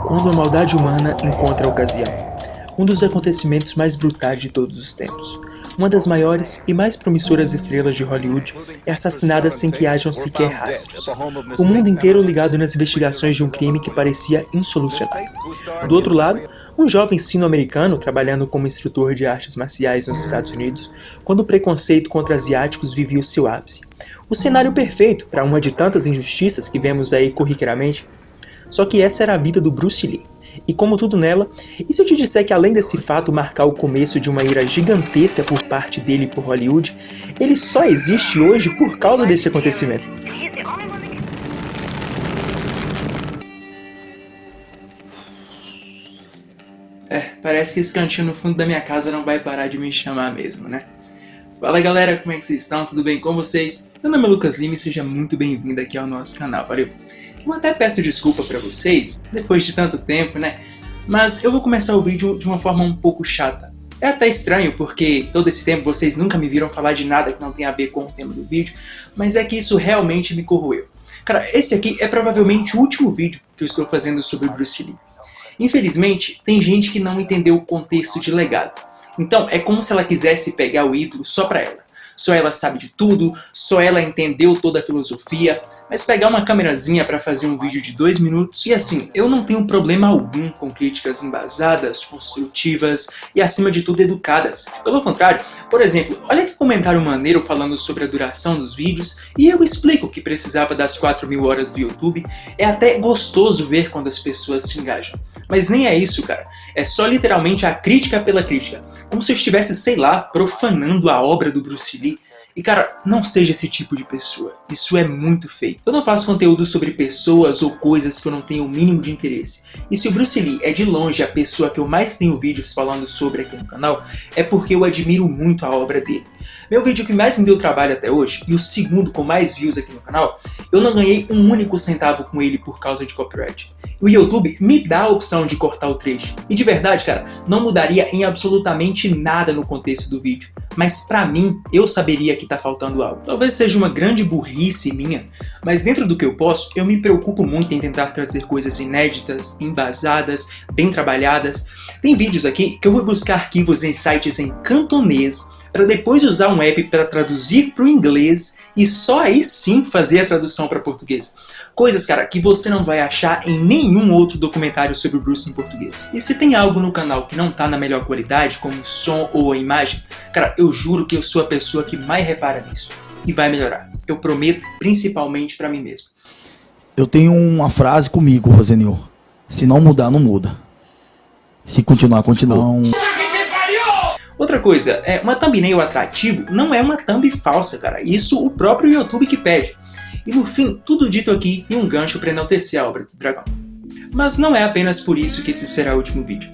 Quando a maldade humana encontra a ocasião. Um dos acontecimentos mais brutais de todos os tempos. Uma das maiores e mais promissoras estrelas de Hollywood é assassinada sem que hajam sequer rastros. O mundo inteiro ligado nas investigações de um crime que parecia insolucionável. Do outro lado, um jovem sino-americano trabalhando como instrutor de artes marciais nos Estados Unidos, quando o preconceito contra asiáticos vivia o seu ápice. O cenário perfeito para uma de tantas injustiças que vemos aí corriqueiramente. Só que essa era a vida do Bruce Lee. E como tudo nela, e se eu te disser que além desse fato marcar o começo de uma ira gigantesca por parte dele por Hollywood, ele só existe hoje por causa desse acontecimento. Parece que esse cantinho no fundo da minha casa não vai parar de me chamar mesmo, né? Fala galera, como é que vocês estão? Tudo bem com vocês? Meu nome é Lucas Lima e seja muito bem-vindo aqui ao nosso canal, valeu? Eu até peço desculpa pra vocês, depois de tanto tempo, né? Mas eu vou começar o vídeo de uma forma um pouco chata. É até estranho, porque todo esse tempo vocês nunca me viram falar de nada que não tem a ver com o tema do vídeo, mas é que isso realmente me corroeu. Cara, esse aqui é provavelmente o último vídeo que eu estou fazendo sobre Bruce Lee. Infelizmente, tem gente que não entendeu o contexto de legado. Então, é como se ela quisesse pegar o ídolo só pra ela. Só ela sabe de tudo, só ela entendeu toda a filosofia, mas pegar uma câmerazinha pra fazer um vídeo de 2 minutos... E assim, eu não tenho problema algum com críticas embasadas, construtivas e acima de tudo educadas. Pelo contrário, por exemplo, olha que comentário maneiro falando sobre a duração dos vídeos e eu explico que precisava das 4.000 horas do YouTube. É até gostoso ver quando as pessoas se engajam. Mas nem é isso, cara. É só literalmente a crítica pela crítica. Como se eu estivesse, sei lá, profanando a obra do Bruce Lee. E cara, não seja esse tipo de pessoa. Isso é muito feio. Eu não faço conteúdo sobre pessoas ou coisas que eu não tenho o mínimo de interesse. E se o Bruce Lee é de longe a pessoa que eu mais tenho vídeos falando sobre aqui no canal, é porque eu admiro muito a obra dele. Meu vídeo que mais me deu trabalho até hoje, e o segundo com mais views aqui no canal, eu não ganhei um único centavo com ele por causa de copyright. O YouTube me dá a opção de cortar o trecho. E de verdade, cara, não mudaria em absolutamente nada no contexto do vídeo. Mas pra mim, eu saberia que tá faltando algo. Talvez seja uma grande burrice minha, mas dentro do que eu posso, eu me preocupo muito em tentar trazer coisas inéditas, embasadas, bem trabalhadas. Tem vídeos aqui que eu vou buscar arquivos em sites em cantonês, para depois usar um app para traduzir para o inglês e só aí sim fazer a tradução para português. Coisas, cara, que você não vai achar em nenhum outro documentário sobre o Bruce em português. E se tem algo no canal que não tá na melhor qualidade, como som ou a imagem, cara, eu juro que eu sou a pessoa que mais repara nisso. E vai melhorar. Eu prometo, principalmente para mim mesmo. Eu tenho uma frase comigo, Rosenil. Se não mudar, não muda. Se continuar, continua. Outra coisa, uma thumbnail atrativo não é uma thumb falsa, cara. Isso o próprio YouTube que pede. E no fim, tudo dito aqui tem um gancho para enaltecer a obra do dragão. Mas não é apenas por isso que esse será o último vídeo.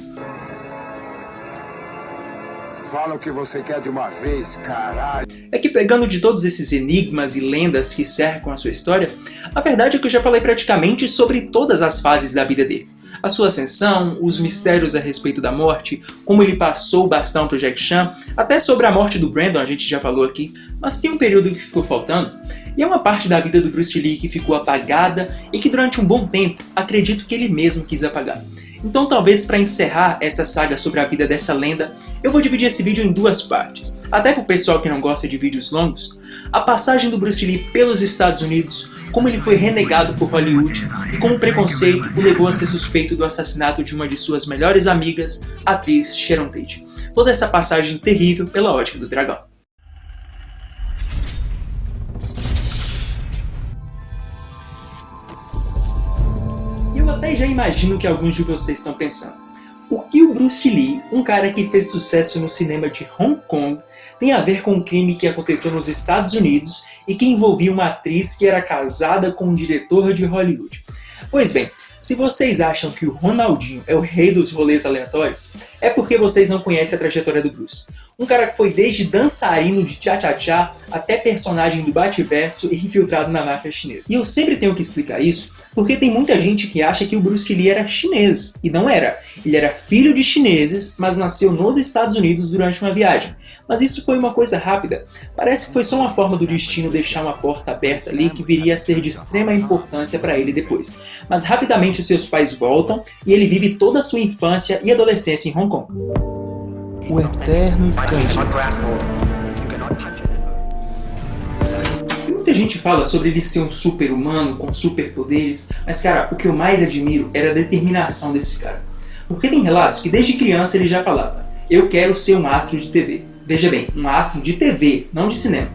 Fala o que você quer de uma vez, caralho. É que pegando de todos esses enigmas e lendas que cercam a sua história, a verdade é que eu já falei praticamente sobre todas as fases da vida dele. A sua ascensão, os mistérios a respeito da morte, como ele passou o bastão pro Jack Chan, até sobre a morte do Brandon a gente já falou aqui. Mas tem um período que ficou faltando, e é uma parte da vida do Bruce Lee que ficou apagada e que durante um bom tempo acredito que ele mesmo quis apagar. Então talvez para encerrar essa saga sobre a vida dessa lenda, eu vou dividir esse vídeo em 2 partes. Até pro pessoal que não gosta de vídeos longos, a passagem do Bruce Lee pelos Estados Unidos, como ele foi renegado por Hollywood e como o preconceito o levou a ser suspeito do assassinato de uma de suas melhores amigas, a atriz Sharon Tate. Toda essa passagem terrível pela ótica do dragão. Eu até já imagino que alguns de vocês estão pensando. O que o Bruce Lee, um cara que fez sucesso no cinema de Hong Kong, tem a ver com um crime que aconteceu nos Estados Unidos e que envolvia uma atriz que era casada com um diretor de Hollywood? Pois bem, se vocês acham que o Ronaldinho é o rei dos rolês aleatórios, é porque vocês não conhecem a trajetória do Bruce. Um cara que foi desde dançarino de tchá-tchá-tchá até personagem do Bate-Verso e infiltrado na máfia chinesa. E eu sempre tenho que explicar isso porque tem muita gente que acha que o Bruce Lee era chinês, e não era. Ele era filho de chineses, mas nasceu nos Estados Unidos durante uma viagem. Mas isso foi uma coisa rápida. Parece que foi só uma forma do destino deixar uma porta aberta ali que viria a ser de extrema importância para ele depois. Mas rapidamente finalmente os seus pais voltam e ele vive toda a sua infância e adolescência em Hong Kong. O eterno estrangeiro. E muita gente fala sobre ele ser um super-humano com superpoderes, mas cara, o que eu mais admiro era a determinação desse cara. Porque tem relatos que desde criança ele já falava: eu quero ser um astro de TV. Veja bem, um astro de TV, não de cinema.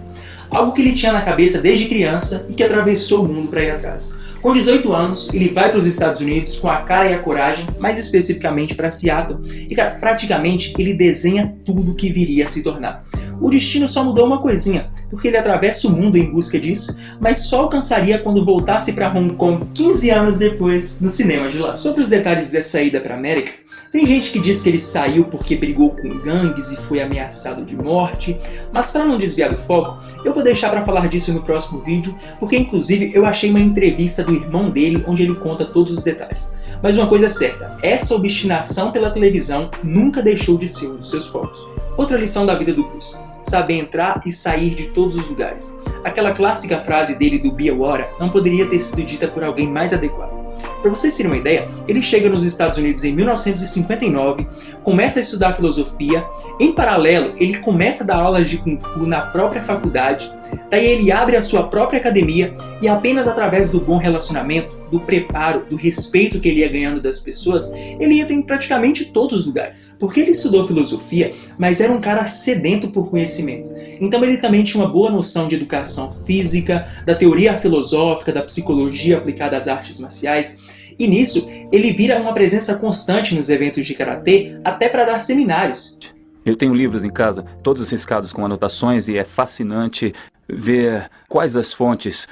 Algo que ele tinha na cabeça desde criança e que atravessou o mundo para ir atrás. Com 18 anos, ele vai para os Estados Unidos com a cara e a coragem, mais especificamente para Seattle, e cara, praticamente ele desenha tudo o que viria a se tornar. O destino só mudou uma coisinha, porque ele atravessa o mundo em busca disso, mas só alcançaria quando voltasse para Hong Kong 15 anos depois, no cinema de lá. Sobre os detalhes dessa ida para a América, tem gente que diz que ele saiu porque brigou com gangues e foi ameaçado de morte, mas para não desviar do foco, eu vou deixar para falar disso no próximo vídeo, porque inclusive eu achei uma entrevista do irmão dele onde ele conta todos os detalhes. Mas uma coisa é certa, essa obstinação pela televisão nunca deixou de ser um dos seus focos. Outra lição da vida do Bruce: saber entrar e sair de todos os lugares. Aquela clássica frase dele do Be a Water não poderia ter sido dita por alguém mais adequado. Para vocês terem uma ideia, ele chega nos Estados Unidos em 1959, começa a estudar filosofia, em paralelo ele começa a dar aulas de Kung Fu na própria faculdade, daí ele abre a sua própria academia e apenas através do bom relacionamento, do preparo, do respeito que ele ia ganhando das pessoas, ele entra em praticamente todos os lugares. Porque ele estudou filosofia, mas era um cara sedento por conhecimento. Então ele também tinha uma boa noção de educação física, da teoria filosófica, da psicologia aplicada às artes marciais. E nisso, ele vira uma presença constante nos eventos de karatê, até para dar seminários. Eu tenho livros em casa, todos riscados com anotações, e é fascinante ver quais as fontes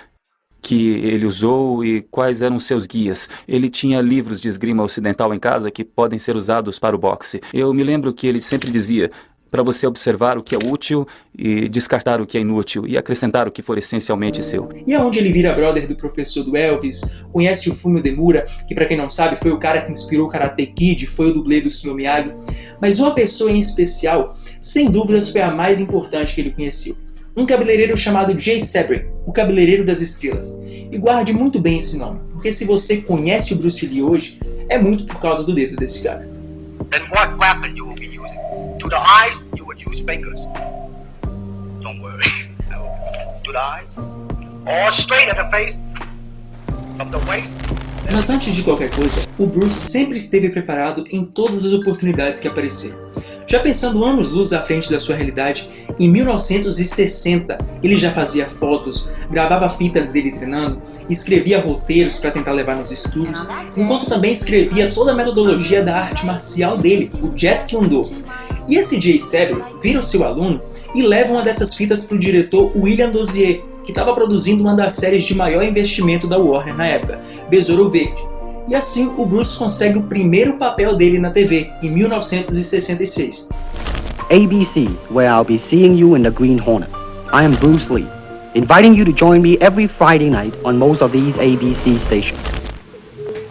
que ele usou e quais eram seus guias. Ele tinha livros de esgrima ocidental em casa que podem ser usados para o boxe. Eu me lembro que ele sempre dizia para você observar o que é útil e descartar o que é inútil e acrescentar o que for essencialmente seu. E é onde ele vira brother do professor do Elvis, conhece o Fumio Demura, que para quem não sabe foi o cara que inspirou o Karate Kid, foi o dublê do Sr. Miyagi. Mas uma pessoa em especial, sem dúvidas, foi a mais importante que ele conheceu. Um cabeleireiro chamado Jay Sebring, o Cabeleireiro das Estrelas. E guarde muito bem esse nome, porque se você conhece o Bruce Lee hoje, é muito por causa do dedo desse cara. Then what weapon you will be using? To the eyes, you would use fingers. Don't worry. To the eyes. Or straight at the face. From the waist. Mas antes de qualquer coisa, o Bruce sempre esteve preparado em todas as oportunidades que apareceram. Já pensando anos-luz à frente da sua realidade, em 1960 ele já fazia fotos, gravava fitas dele treinando, escrevia roteiros para tentar levar nos estúdios, enquanto também escrevia toda a metodologia da arte marcial dele, o Jeet Kune Do. E esse Jay Sebring vira o seu aluno e leva uma dessas fitas para o diretor William Dozier, que estava produzindo uma das séries de maior investimento da Warner na época, Besouro Verde. E assim o Bruce consegue o primeiro papel dele na TV, em 1966. ABC, where I'll be seeing you in the Green Hornet. I am Bruce Lee, inviting you to join me every Friday night on most of these ABC stations.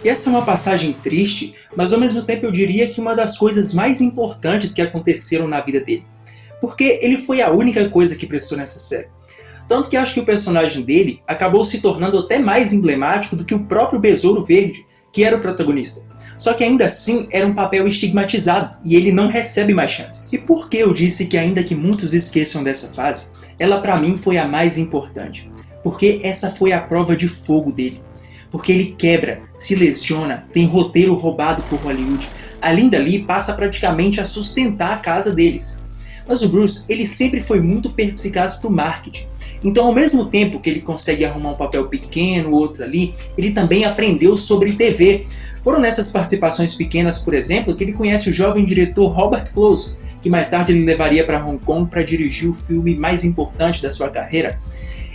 E essa é uma passagem triste, mas ao mesmo tempo eu diria que uma das coisas mais importantes que aconteceram na vida dele. Porque ele foi a única coisa que prestou nessa série. Tanto que acho que o personagem dele acabou se tornando até mais emblemático do que o próprio Besouro Verde, que era o protagonista. Só que ainda assim era um papel estigmatizado e ele não recebe mais chances. E por que eu disse que ainda que muitos esqueçam dessa fase, ela pra mim foi a mais importante? Porque essa foi a prova de fogo dele. Porque ele quebra, se lesiona, tem roteiro roubado por Hollywood. A Linda Lee passa praticamente a sustentar a casa deles. Mas o Bruce, ele sempre foi muito perspicaz pro marketing. Então, ao mesmo tempo que ele consegue arrumar um papel pequeno, outro ali, ele também aprendeu sobre TV. Foram nessas participações pequenas, por exemplo, que ele conhece o jovem diretor Robert Close, que mais tarde ele levaria para Hong Kong para dirigir o filme mais importante da sua carreira.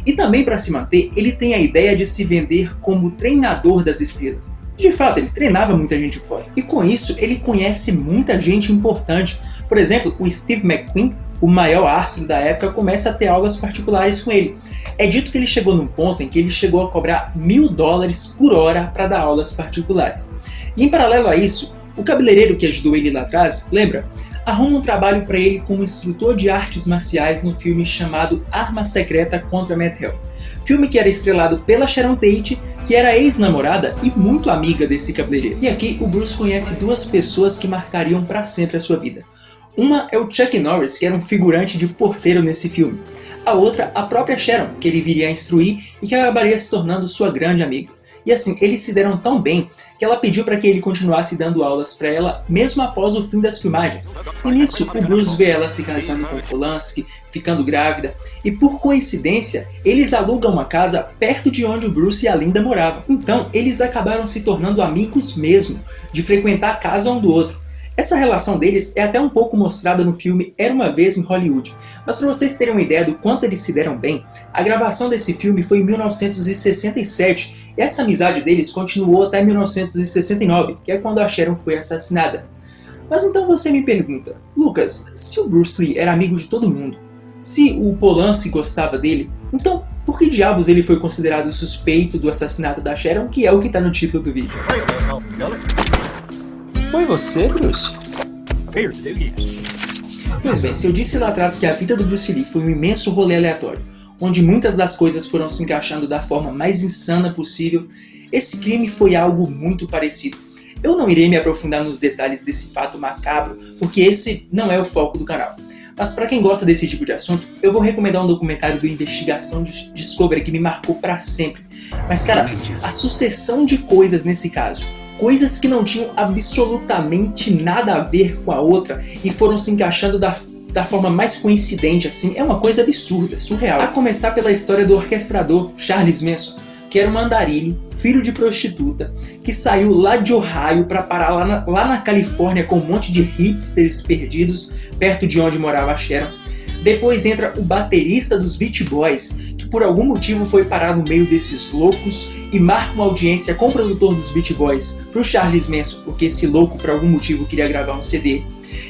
E também, para se manter, ele tem a ideia de se vender como treinador das estrelas. De fato, ele treinava muita gente fora. E com isso, ele conhece muita gente importante. Por exemplo, o Steve McQueen, o maior astro da época, começa a ter aulas particulares com ele. É dito que ele chegou num ponto em que ele chegou a cobrar $1.000 por hora para dar aulas particulares. E em paralelo a isso, o cabeleireiro que ajudou ele lá atrás, lembra? Arruma um trabalho para ele como instrutor de artes marciais no filme chamado Arma Secreta contra Matt Hell. filme que era estrelado pela Sharon Tate, que era ex-namorada e muito amiga desse cabeleireiro. E aqui o Bruce conhece duas pessoas que marcariam para sempre a sua vida. Uma é o Chuck Norris, que era um figurante de porteiro nesse filme. A outra, a própria Sharon, que ele viria a instruir e que acabaria se tornando sua grande amiga. E assim, eles se deram tão bem que ela pediu para que ele continuasse dando aulas para ela mesmo após o fim das filmagens. E nisso, o Bruce vê ela se casando com Polanski, ficando grávida, e por coincidência, eles alugam uma casa perto de onde o Bruce e a Linda moravam. Então, eles acabaram se tornando amigos mesmo, de frequentar a casa um do outro. Essa relação deles é até um pouco mostrada no filme Era Uma Vez em Hollywood, mas para vocês terem uma ideia do quanto eles se deram bem, a gravação desse filme foi em 1967 e essa amizade deles continuou até 1969, que é quando a Sharon foi assassinada. Mas então você me pergunta, Lucas, se o Bruce Lee era amigo de todo mundo, se o Polanski gostava dele, então por que diabos ele foi considerado suspeito do assassinato da Sharon, que é o que está no título do vídeo? Foi você, Bruce? Pois bem, se eu disse lá atrás que a vida do Bruce Lee foi um imenso rolê aleatório, onde muitas das coisas foram se encaixando da forma mais insana possível, esse crime foi algo muito parecido. Eu não irei me aprofundar nos detalhes desse fato macabro, porque esse não é o foco do canal. Mas para quem gosta desse tipo de assunto, eu vou recomendar um documentário do Investigação Discovery que me marcou para sempre. Mas cara, a sucessão de coisas nesse caso, coisas que não tinham absolutamente nada a ver com a outra e foram se encaixando da forma mais coincidente assim, é uma coisa absurda, surreal. A começar pela história do orquestrador Charles Manson, que era um andarilho, filho de prostituta, que saiu lá de Ohio para parar lá na Califórnia com um monte de hipsters perdidos, perto de onde morava a Sharon. Depois entra o baterista dos Beach Boys, que por algum motivo foi parar no meio desses loucos e marca uma audiência com o produtor dos Beach Boys pro Charles Manson, porque esse louco por algum motivo queria gravar um CD.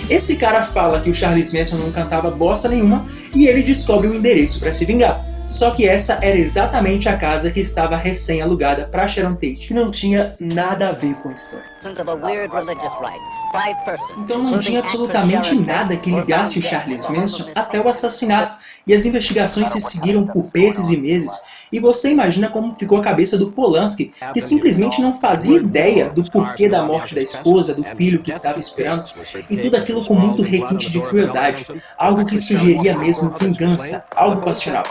Esse cara fala que o Charles Manson não cantava bosta nenhuma e ele descobre o endereço para se vingar. Só que essa era exatamente a casa que estava recém-alugada para Sharon Tate, que não tinha nada a ver com a história. Então não tinha absolutamente nada que ligasse o Charles Manson até o assassinato, e as investigações se seguiram por meses e meses. E você imagina como ficou a cabeça do Polanski, que simplesmente não fazia ideia do porquê da morte da esposa, do filho que estava esperando, e tudo aquilo com muito requinte de crueldade, algo que sugeria mesmo vingança, algo passional.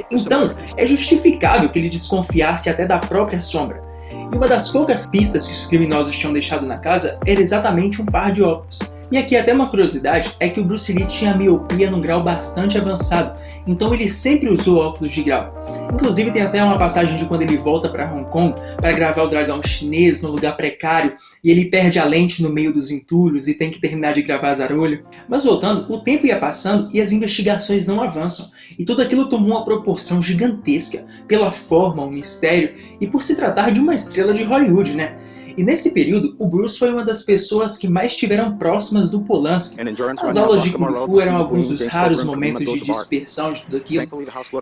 Então, é justificável que ele desconfiasse até da própria sombra. E uma das poucas pistas que os criminosos tinham deixado na casa era exatamente um par de óculos. E aqui até uma curiosidade é que o Bruce Lee tinha miopia num grau bastante avançado, então ele sempre usou óculos de grau. Inclusive tem até uma passagem de quando ele volta para Hong Kong para gravar o dragão chinês num lugar precário e ele perde a lente no meio dos entulhos e tem que terminar de gravar Zarolho. Mas voltando, o tempo ia passando e as investigações não avançam, e tudo aquilo tomou uma proporção gigantesca pela forma, o mistério e por se tratar de uma estrela de Hollywood, né? E nesse período, o Bruce foi uma das pessoas que mais estiveram próximas do Polanski. As aulas de Kung Fu eram alguns dos raros momentos de dispersão de tudo aquilo.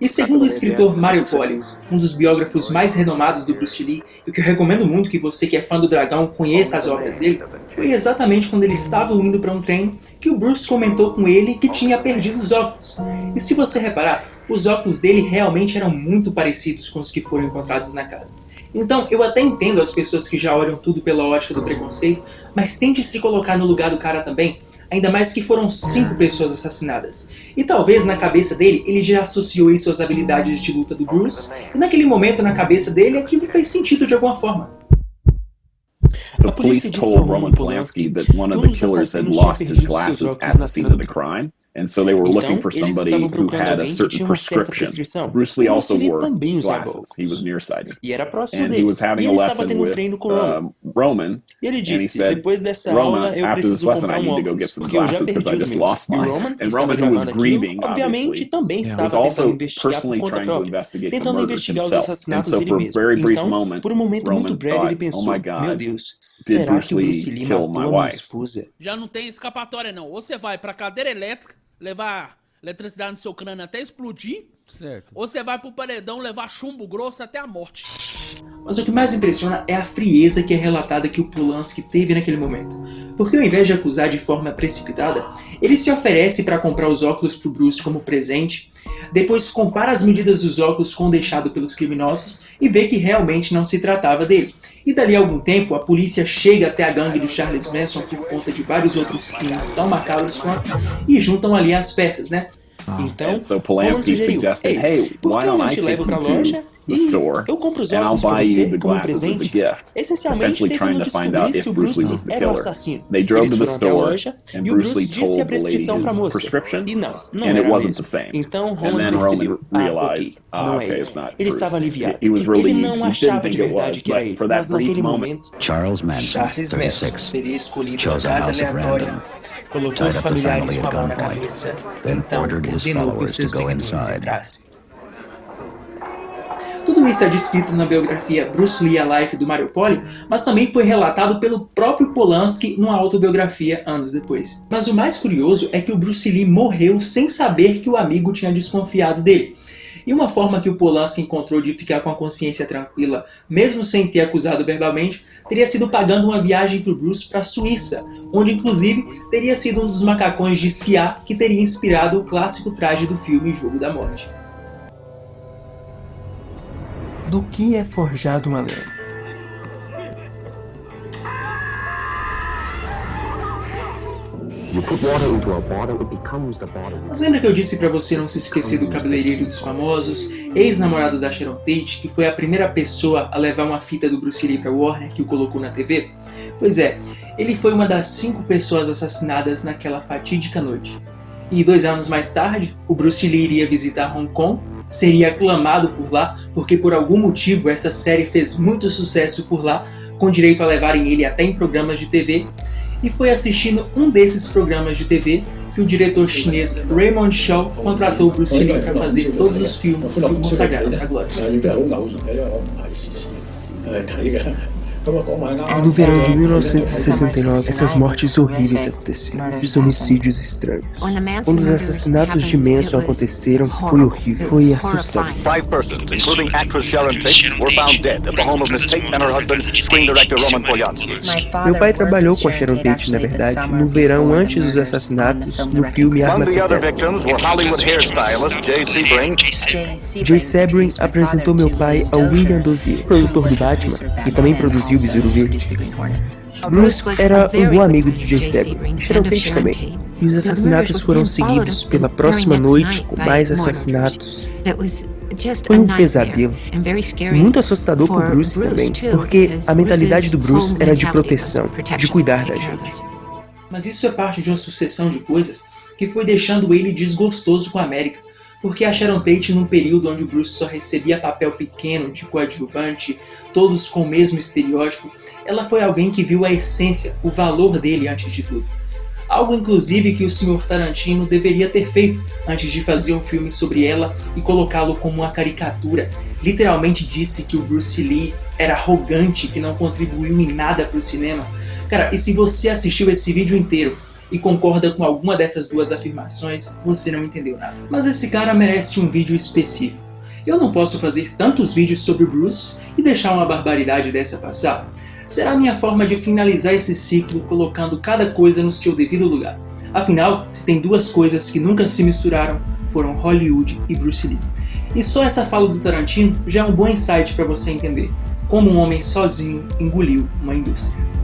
E segundo o escritor Mario Poli, um dos biógrafos mais renomados do Bruce Lee, e que eu recomendo muito que você que é fã do Dragão conheça as obras dele, foi exatamente quando eles estavam indo para um treino que o Bruce comentou com ele que tinha perdido os óculos. E se você reparar, os óculos dele realmente eram muito parecidos com os que foram encontrados na casa. Então, eu até entendo as pessoas que já olham tudo pela ótica do preconceito, mas tente se colocar no lugar do cara também, ainda mais que foram 5 pessoas assassinadas. E talvez na cabeça dele, ele já associou isso às habilidades de luta do Bruce, e naquele momento na cabeça dele aquilo fez sentido de alguma forma. The police told Roman Polanski that one of the killers had lost his glasses at the scene of the crime. And so they were looking for somebody who had a certain prescription. Bruce Lee also wore glasses. He was nearsighted. And he was having a lesson with Roman. And he said, Roman, after this lesson I need to go get some glasses because I just lost mine. And Roman, who was grieving, obviously, was also personally trying to investigate the murders himself. And so for a very brief moment, Roman thought, oh my God, did Bruce Lee kill my wife? Já não tem escapatória não. Ou você vai pra cadeira elétrica, levar eletricidade no seu crânio até explodir, Certo. Ou você vai pro paredão levar chumbo grosso até a morte. Mas o que mais impressiona é a frieza que é relatada que o Polanski teve naquele momento. Porque ao invés de acusar de forma precipitada, ele se oferece para comprar os óculos pro Bruce como presente, depois compara as medidas dos óculos com o deixado pelos criminosos e vê que realmente não se tratava dele. E dali a algum tempo, a polícia chega até a gangue do Charles Manson por conta de vários outros crimes tão macabros quanto e juntam ali as peças, né? Então, Polanski sugeriu, ei, por que eu não te levo pra loja e eu compro os óculos pra você como presente? Essencialmente tentando descobrir se o Bruce era o assassino. Eles foram até a loja e o Bruce disse a prescrição pra moça. E não era mesmo. Então Roman percebeu, ok, não é ele. Ele estava aliviado. Ele não achava de verdade que era ele, mas naquele momento, Charles Manson teria escolhido uma casa aleatória, colocou os familiares com a mão na cabeça, então ordenou que os seus seguidores entrassem. Tudo isso é descrito na biografia Bruce Lee A Life do Mariupol, mas também foi relatado pelo próprio Polanski numa autobiografia anos depois. Mas o mais curioso é que o Bruce Lee morreu sem saber que o amigo tinha desconfiado dele. E uma forma que o Polanski encontrou de ficar com a consciência tranquila, mesmo sem ter acusado verbalmente, teria sido pagando uma viagem para o Bruce para a Suíça, onde inclusive teria sido um dos macacões de esquiar que teria inspirado o clássico traje do filme Jogo da Morte. Do que é forjado uma lenda? Mas lembra que eu disse pra você não se esquecer do cabeleireiro dos famosos, ex-namorado da Sharon Tate, que foi a primeira pessoa a levar uma fita do Bruce Lee pra Warner que o colocou na TV? Pois é, ele foi uma das 5 pessoas assassinadas naquela fatídica noite. E 2 anos mais tarde, o Bruce Lee iria visitar Hong Kong, seria aclamado por lá, porque por algum motivo essa série fez muito sucesso por lá, com direito a levarem ele até em programas de TV, e foi assistindo um desses programas de TV que o diretor chinês Raymond Shaw contratou Bruce Lee para fazer todos os filmes que o consagraram à glória. No verão de 1969, essas mortes horríveis aconteceram, esses homicídios estranhos. Quando os assassinatos de Manson aconteceram, foi horrível, foi assustador. 5 persons, including actress Sharon Tate, were found dead at the home of Miss Tate and her husband, screen director Roman Polanski. Meu pai trabalhou com a Sharon Tate, na verdade, no verão antes dos assassinatos, no filme Arma Secreta. Jay Sebring apresentou meu pai ao William Dozier, produtor do Batman, e também produziu o Besouro Verde. Bruce era um bom amigo de Jay Sebring, Sharon Tate também. E os assassinatos foram seguidos pela próxima noite com mais assassinatos. Foi um pesadelo. E muito assustador por Bruce também, porque a mentalidade do Bruce era de proteção, de cuidar da gente. Mas isso é parte de uma sucessão de coisas que foi deixando ele desgostoso com a América. Porque a Sharon Tate, num período onde o Bruce só recebia papel pequeno de coadjuvante, todos com o mesmo estereótipo, ela foi alguém que viu a essência, o valor dele antes de tudo. Algo inclusive que o Sr. Tarantino deveria ter feito antes de fazer um filme sobre ela e colocá-lo como uma caricatura. Literalmente disse que o Bruce Lee era arrogante, que não contribuiu em nada para o cinema. Cara, e se você assistiu esse vídeo inteiro e concorda com alguma dessas duas afirmações, você não entendeu nada. Mas esse cara merece um vídeo específico. Eu não posso fazer tantos vídeos sobre Bruce e deixar uma barbaridade dessa passar. Será a minha forma de finalizar esse ciclo colocando cada coisa no seu devido lugar. Afinal, se tem duas coisas que nunca se misturaram, foram Hollywood e Bruce Lee. E só essa fala do Tarantino já é um bom insight para você entender como um homem sozinho engoliu uma indústria.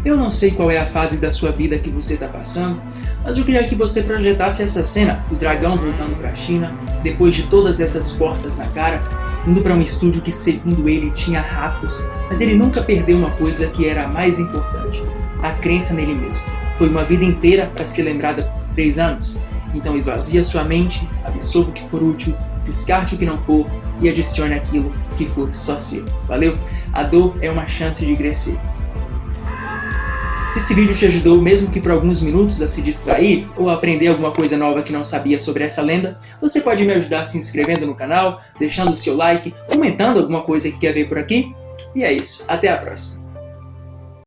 Eu não sei qual é a fase da sua vida que você está passando, mas eu queria que você projetasse essa cena do dragão voltando para a China, depois de todas essas portas na cara, indo para um estúdio que, segundo ele, tinha ratos, mas ele nunca perdeu uma coisa que era a mais importante, a crença nele mesmo. Foi uma vida inteira para ser lembrada por 3 anos. Então esvazie a sua mente, absorva o que for útil, descarte o que não for e adicione aquilo que for só seu. Valeu? A dor é uma chance de crescer. Se esse vídeo te ajudou, mesmo que por alguns minutos, a se distrair ou a aprender alguma coisa nova que não sabia sobre essa lenda, você pode me ajudar se inscrevendo no canal, deixando o seu like, comentando alguma coisa que quer ver por aqui. E é isso, até a próxima.